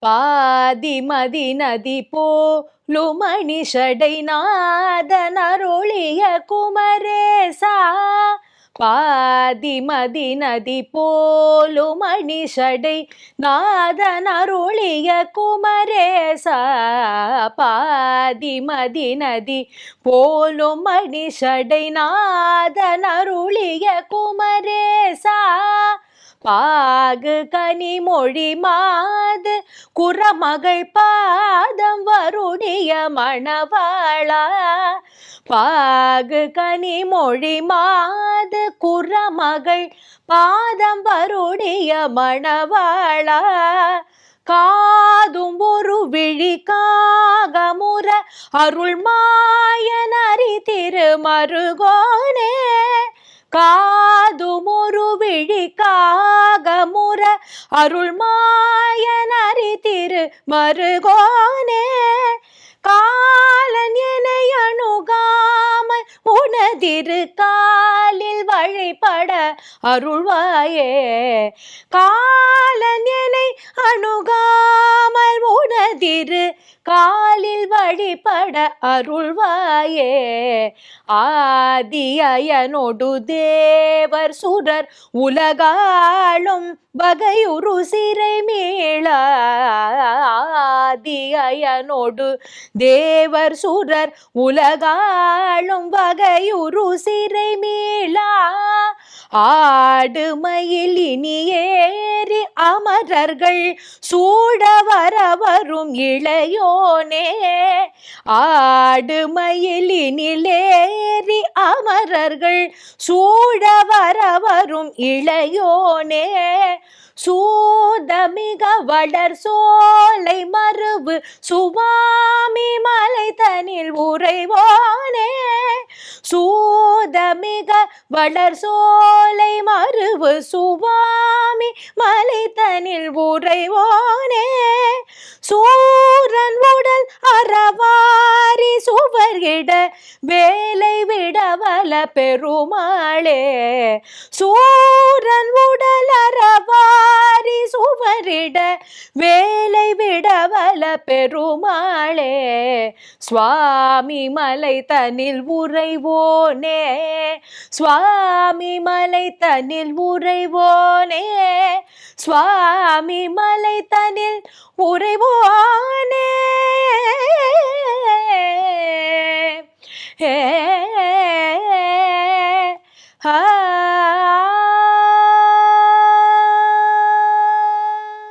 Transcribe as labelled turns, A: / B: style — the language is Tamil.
A: பாதி மதி நதி போலுமணி ஷடை நாதனருளிய குமரேசா. பாதி மதி நதி போலுமணி ஷடை நாதனருளிய குமரேசா. பாதி மதி நதி போலுமணி ஷடை நாதனருளிய குமரேசா. பாகு கனிமொழி மாது குறமகள் பாதம் வருடிய மணவாளா. பாகு கனிமொழி மாது குறமகள் பாதம் வருடிய மணவாளா. காதும் ஒரு விழி காகமுற அருள் மாயனரி திருமருகோனே. காதும் ஒரு விழி காகமுற அருள் மாயனரி திருமருகோனே. காலன் எனை அணுகாமல் உனதிரு காலில் வழிபட அருள்வாயே. காலன் எனை அணுகாமல் உனதிரு காலில் வழிபட அருள்வாயே. ஆதி அயனொடு தேவர் சுரர் உலகாளும் வகையுறு சிறை மீள. ஆதி அயனொடு தேவர் சுரர் உலகாளும் வகையுறு சிறை மீள. ஆடு மயில் இனி ஏறி அமரர்கள் சூட வரவரும் இளையோனே. ஆடு மயிலினிலேறி அமரர்கள் சூட வரவரும் இளையோனே. சூதமிக வளர் சோலை மருவு சுவாமி மலை தனில் உறைவோனே. சூதமிக வளர் சோலை மருவு சுவாமி மலை தனில் உறைவோனே. சூரன் உடல் அறவாரி சுவர்கிட வேலை விடவல பெருமாளே. சூரன் உடல் அறவாரி சுவரிட வேலை விடவல பெருமாளே. சுவாமி மலை தனில் உறைவோனே. சுவாமி மலை தனில் உறைவோனே. சுவாமி மலை தனில் உறைவோனே.